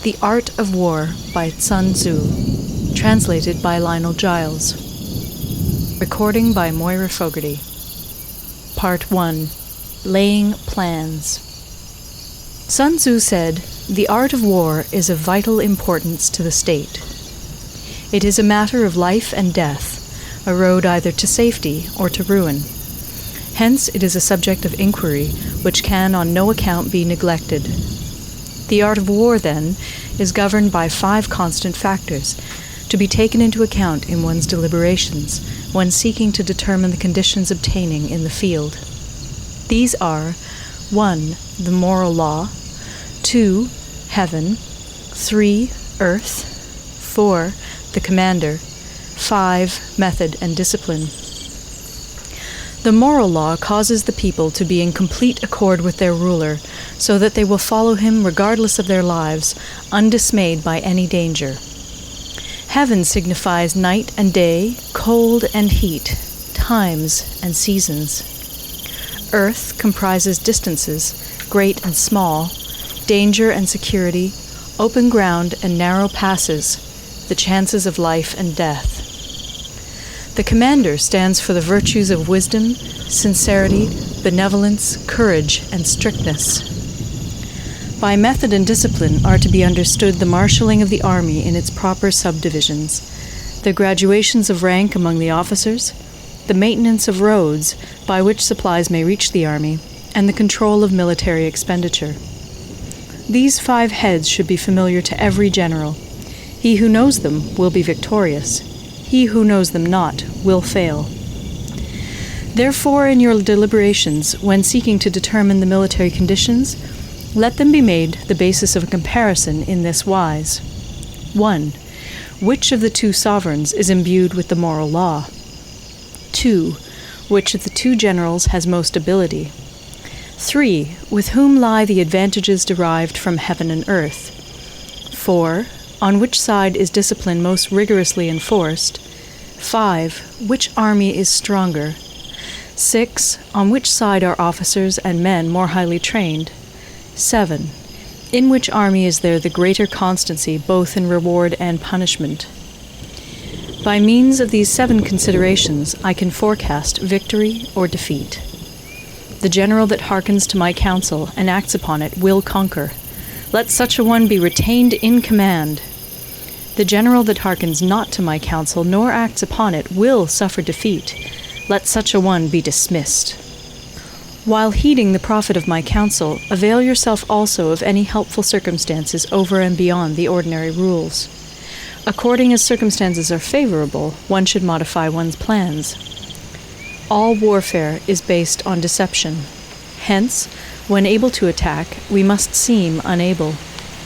The Art of War by Sun Tzu, translated by Lionel Giles. Recording by Moira Fogarty. Part 1. Laying Plans. Sun Tzu said, "The art of war is of vital importance to the state. It is a matter of life and death, a road either to safety or to ruin. Hence it is a subject of inquiry which can on no account be neglected. The art of war, then, is governed by 5 constant factors, to be taken into account in one's deliberations when seeking to determine the conditions obtaining in the field. These are 1. The moral law, 2. Heaven, 3. Earth, 4. The commander, 5. Method and discipline. The moral law causes the people to be in complete accord with their ruler, so that they will follow him regardless of their lives, undismayed by any danger. Heaven signifies night and day, cold and heat, times and seasons. Earth comprises distances, great and small, danger and security, open ground and narrow passes, the chances of life and death. The commander stands for the virtues of wisdom, sincerity, benevolence, courage, and strictness. By method and discipline are to be understood the marshalling of the army in its proper subdivisions, the gradations of rank among the officers, the maintenance of roads by which supplies may reach the army, and the control of military expenditure. These 5 heads should be familiar to every general. He who knows them will be victorious. He who knows them not will fail. Therefore, in your deliberations, when seeking to determine the military conditions, let them be made the basis of a comparison in this wise. 1. Which of the 2 sovereigns is imbued with the moral law? 2. Which of the 2 generals has most ability? 3. With whom lie the advantages derived from heaven and earth? 4. On which side is discipline most rigorously enforced? 5. Which army is stronger? 6. On which side are officers and men more highly trained? 7. In which army is there the greater constancy both in reward and punishment? By means of these 7 considerations, I can forecast victory or defeat. The general that hearkens to my counsel and acts upon it will conquer. Let such a one be retained in command. The general that hearkens not to my counsel nor acts upon it will suffer defeat. Let such a one be dismissed. While heeding the profit of my counsel, avail yourself also of any helpful circumstances over and beyond the ordinary rules. According as circumstances are favorable, one should modify one's plans. All warfare is based on deception. Hence, when able to attack, we must seem unable.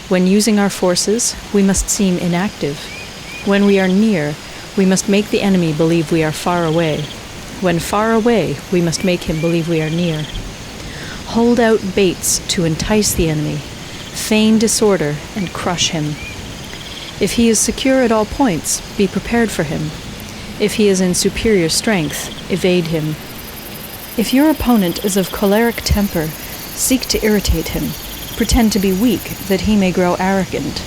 When using our forces, we must seem inactive. When we are near, we must make the enemy believe we are far away. When far away, we must make him believe we are near. Hold out baits to entice the enemy. Feign disorder and crush him. If he is secure at all points, be prepared for him. If he is in superior strength, evade him. If your opponent is of choleric temper, seek to irritate him. Pretend to be weak, that he may grow arrogant.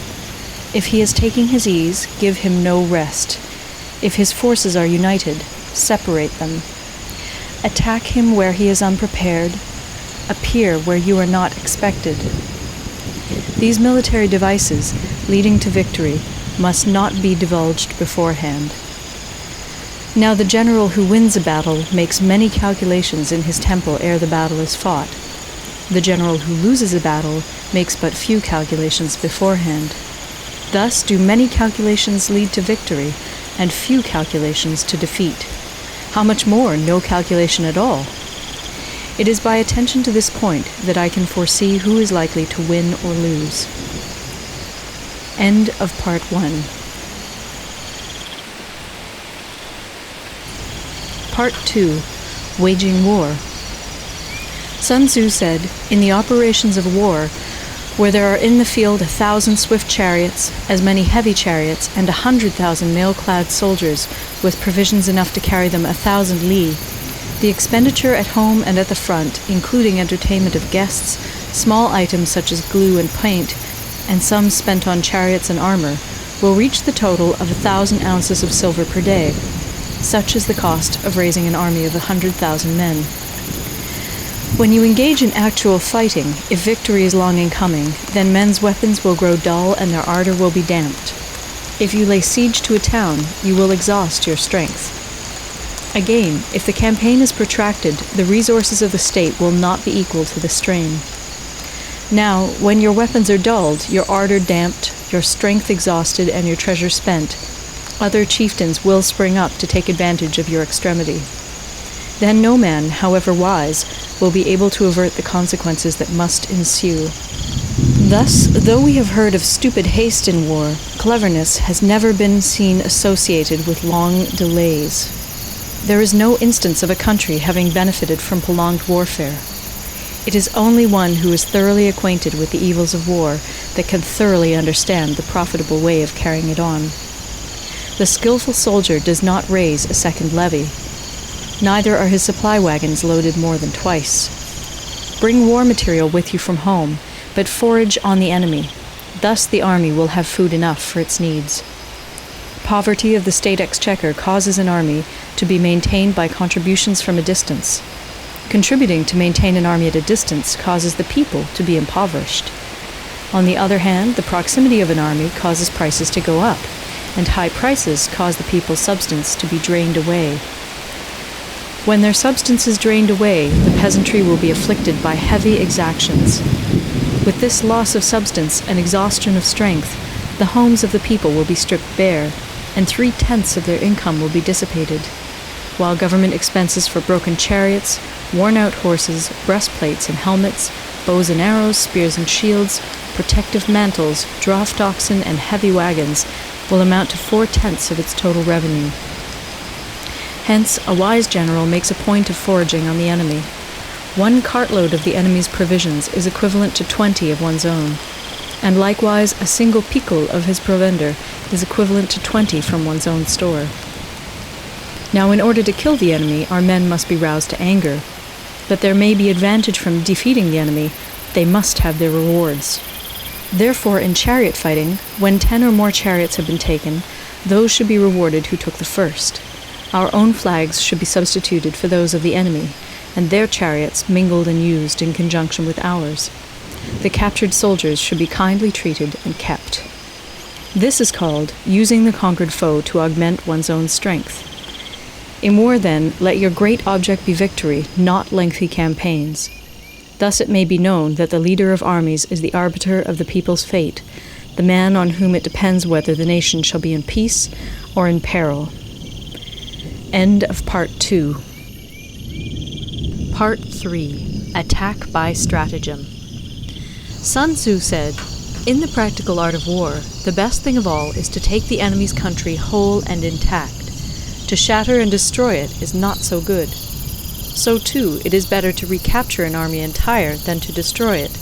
If he is taking his ease, give him no rest. If his forces are united, separate them. Attack him where he is unprepared. Appear where you are not expected. These military devices, leading to victory, must not be divulged beforehand. Now the general who wins a battle makes many calculations in his temple ere the battle is fought. The general who loses a battle makes but few calculations beforehand. Thus do many calculations lead to victory, and few calculations to defeat. How much more no calculation at all? It is by attention to this point that I can foresee who is likely to win or lose. End of Part 1. Part 2. Waging War. Sun Tzu said, "In the operations of war, where there are in the field 1,000 swift chariots, as many heavy chariots, and 100,000 mail-clad soldiers, with provisions enough to carry them 1,000 li, the expenditure at home and at the front, including entertainment of guests, small items such as glue and paint, and sums spent on chariots and armor, will reach the total of 1,000 ounces of silver per day. Such is the cost of raising an army of 100,000 men. When you engage in actual fighting, if victory is long in coming, then men's weapons will grow dull and their ardor will be damped. If you lay siege to a town, you will exhaust your strength. Again, if the campaign is protracted, the resources of the state will not be equal to the strain. Now, when your weapons are dulled, your ardor damped, your strength exhausted, and your treasure spent, other chieftains will spring up to take advantage of your extremity. Then no man, however wise, will be able to avert the consequences that must ensue. Thus, though we have heard of stupid haste in war, cleverness has never been seen associated with long delays. There is no instance of a country having benefited from prolonged warfare. It is only one who is thoroughly acquainted with the evils of war that can thoroughly understand the profitable way of carrying it on. The skillful soldier does not raise a second levy. Neither are his supply wagons loaded more than twice. Bring war material with you from home, but forage on the enemy. Thus the army will have food enough for its needs. Poverty of the state exchequer causes an army to be maintained by contributions from a distance. Contributing to maintain an army at a distance causes the people to be impoverished. On the other hand, the proximity of an army causes prices to go up, and high prices cause the people's substance to be drained away. When their substance is drained away, the peasantry will be afflicted by heavy exactions. With this loss of substance and exhaustion of strength, the homes of the people will be stripped bare, and 3/10 of their income will be dissipated, while government expenses for broken chariots, worn-out horses, breastplates and helmets, bows and arrows, spears and shields, protective mantles, draft oxen, and heavy wagons will amount to 4/10 of its total revenue. Hence, a wise general makes a point of foraging on the enemy. 1 cartload of the enemy's provisions is equivalent to 20 of one's own, and likewise a single pickle of his provender is equivalent to 20 from one's own store. Now, in order to kill the enemy, our men must be roused to anger. That there may be advantage from defeating the enemy, they must have their rewards. Therefore, in chariot fighting, when 10 or more chariots have been taken, those should be rewarded who took the first. Our own flags should be substituted for those of the enemy, and their chariots mingled and used in conjunction with ours. The captured soldiers should be kindly treated and kept. This is called using the conquered foe to augment one's own strength. In war, then, let your great object be victory, not lengthy campaigns. Thus it may be known that the leader of armies is the arbiter of the people's fate, the man on whom it depends whether the nation shall be in peace or in peril. End of Part 2. Part 3. Attack by Stratagem. Sun Tzu said, "In the practical art of war, the best thing of all is to take the enemy's country whole and intact. To shatter and destroy it is not so good. So too, it is better to recapture an army entire than to destroy it,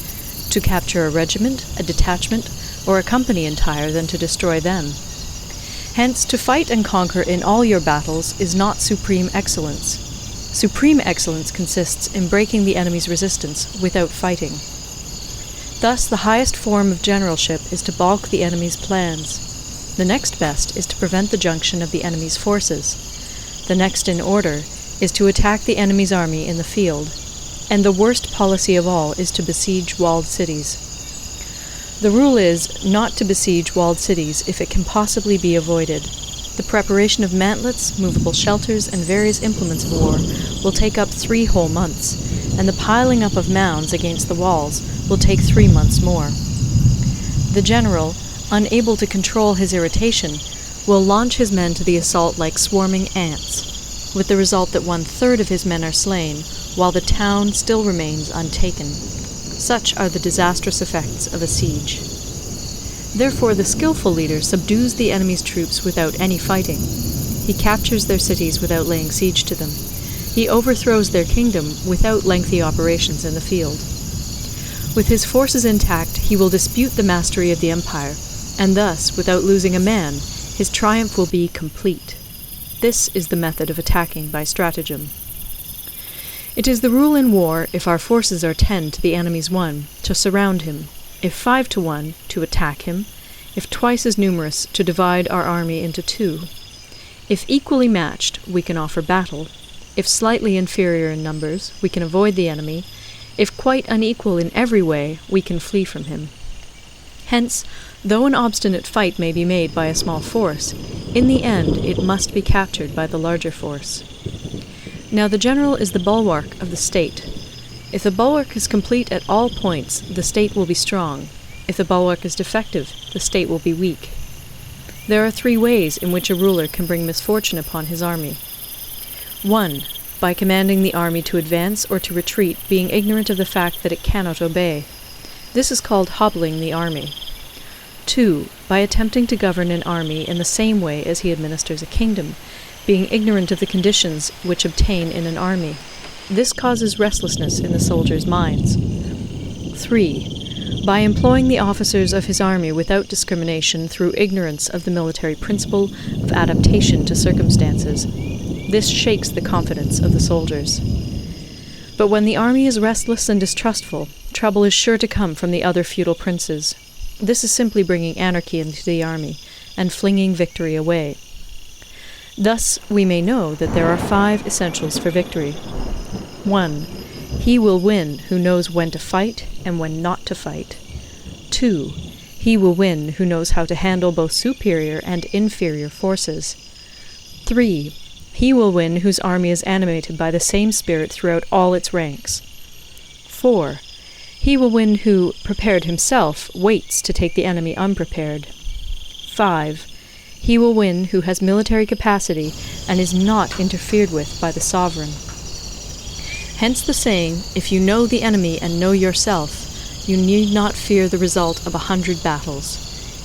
to capture a regiment, a detachment, or a company entire than to destroy them. Hence, to fight and conquer in all your battles is not supreme excellence. Supreme excellence consists in breaking the enemy's resistance without fighting. Thus, the highest form of generalship is to balk the enemy's plans. The next best is to prevent the junction of the enemy's forces. The next in order is to attack the enemy's army in the field. And the worst policy of all is to besiege walled cities. The rule is not to besiege walled cities if it can possibly be avoided. The preparation of mantlets, movable shelters, and various implements of war will take up 3 whole months, and the piling up of mounds against the walls will take 3 months more. The general, unable to control his irritation, will launch his men to the assault like swarming ants, with the result that 1/3 of his men are slain, while the town still remains untaken. Such are the disastrous effects of a siege. Therefore the skillful leader subdues the enemy's troops without any fighting. He captures their cities without laying siege to them. He overthrows their kingdom without lengthy operations in the field. With his forces intact, he will dispute the mastery of the empire, and thus, without losing a man, his triumph will be complete. This is the method of attacking by stratagem. It is the rule in war, if our forces are 10 to the enemy's 1, to surround him. if 5 to 1, to attack him; if twice as numerous, to divide our army into 2. If equally matched, we can offer battle; if slightly inferior in numbers, we can avoid the enemy; if quite unequal in every way, we can flee from him. Hence, though an obstinate fight may be made by a small force, in the end it must be captured by the larger force. Now the general is the bulwark of the state. If the bulwark is complete at all points, the state will be strong; if the bulwark is defective, the state will be weak. There are 3 ways in which a ruler can bring misfortune upon his army. 1. By commanding the army to advance or to retreat, being ignorant of the fact that it cannot obey. This is called hobbling the army. 2. By attempting to govern an army in the same way as he administers a kingdom, being ignorant of the conditions which obtain in an army. This causes restlessness in the soldiers' minds. 3. By employing the officers of his army without discrimination through ignorance of the military principle of adaptation to circumstances. This shakes the confidence of the soldiers. But when the army is restless and distrustful, trouble is sure to come from the other feudal princes. This is simply bringing anarchy into the army, and flinging victory away. Thus we may know that there are 5 essentials for victory. 1. He will win who knows when to fight and when not to fight. 2. He will win who knows how to handle both superior and inferior forces. 3. He will win whose army is animated by the same spirit throughout all its ranks. 4. He will win who, prepared himself, waits to take the enemy unprepared. 5. He will win who has military capacity and is not interfered with by the sovereign. Hence the saying, if you know the enemy and know yourself, you need not fear the result of 100 battles.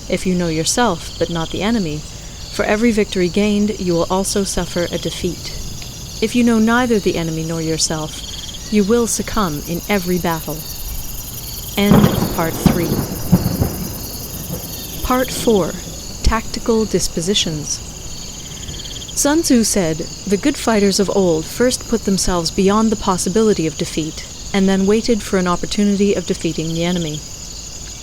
If you know yourself, but not the enemy, for every victory gained you will also suffer a defeat. If you know neither the enemy nor yourself, you will succumb in every battle. End of Part 3. Part 4. Tactical Dispositions. Sun Tzu said, "The good fighters of old first put themselves beyond the possibility of defeat, and then waited for an opportunity of defeating the enemy.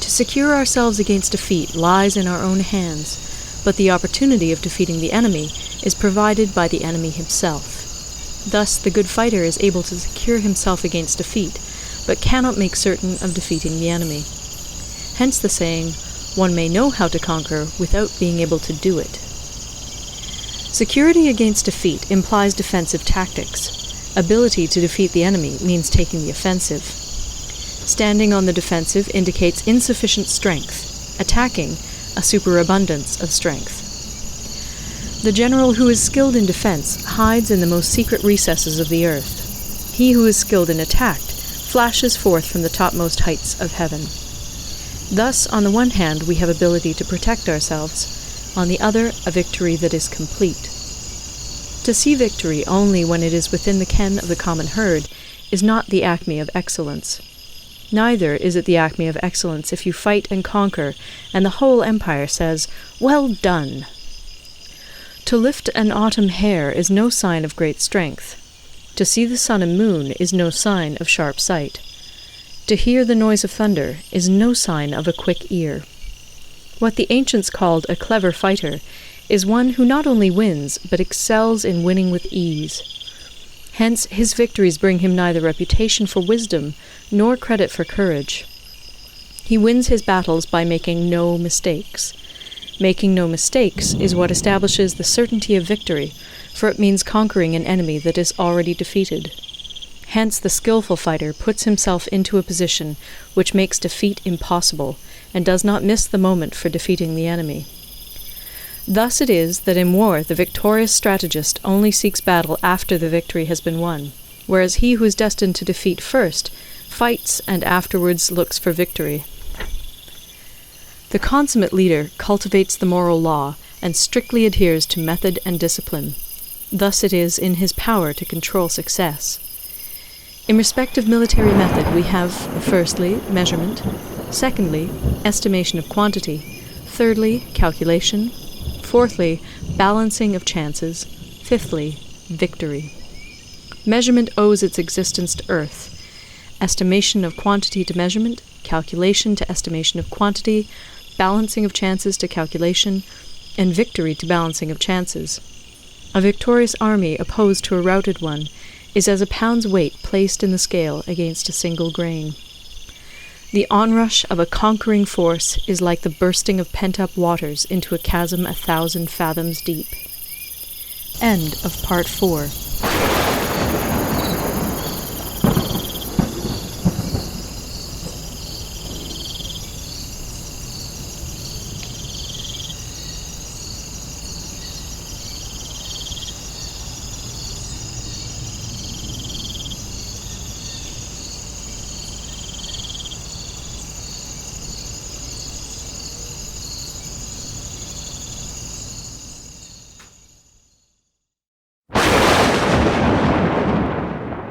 To secure ourselves against defeat lies in our own hands, but the opportunity of defeating the enemy is provided by the enemy himself. Thus the good fighter is able to secure himself against defeat, but cannot make certain of defeating the enemy. Hence the saying, one may know how to conquer without being able to do it." Security against defeat implies defensive tactics. Ability to defeat the enemy means taking the offensive. Standing on the defensive indicates insufficient strength. Attacking, a superabundance of strength. The general who is skilled in defense hides in the most secret recesses of the earth. He who is skilled in attack flashes forth from the topmost heights of heaven. Thus, on the one hand, we have ability to protect ourselves, on the other, a victory that is complete. To see victory only when it is within the ken of the common herd is not the acme of excellence. Neither is it the acme of excellence if you fight and conquer, and the whole empire says, "Well done!" To lift an autumn hair is no sign of great strength. To see the sun and moon is no sign of sharp sight. To hear the noise of thunder is no sign of a quick ear. What the ancients called a clever fighter is one who not only wins, but excels in winning with ease. Hence his victories bring him neither reputation for wisdom nor credit for courage. He wins his battles by making no mistakes. Making no mistakes is what establishes the certainty of victory, for it means conquering an enemy that is already defeated. Hence the skillful fighter puts himself into a position which makes defeat impossible, and does not miss the moment for defeating the enemy. Thus it is that in war the victorious strategist only seeks battle after the victory has been won, whereas he who is destined to defeat first fights and afterwards looks for victory. The consummate leader cultivates the moral law and strictly adheres to method and discipline. Thus it is in his power to control success. In respect of military method we have, firstly, measurement, secondly, estimation of quantity, thirdly, calculation, fourthly, balancing of chances, fifthly, victory. Measurement owes its existence to earth, estimation of quantity to measurement, calculation to estimation of quantity, balancing of chances to calculation, and victory to balancing of chances. A victorious army opposed to a routed one is as a pound's weight placed in the scale against a single grain. The onrush of a conquering force is like the bursting of pent-up waters into a chasm 1,000 fathoms deep. End of Part 4.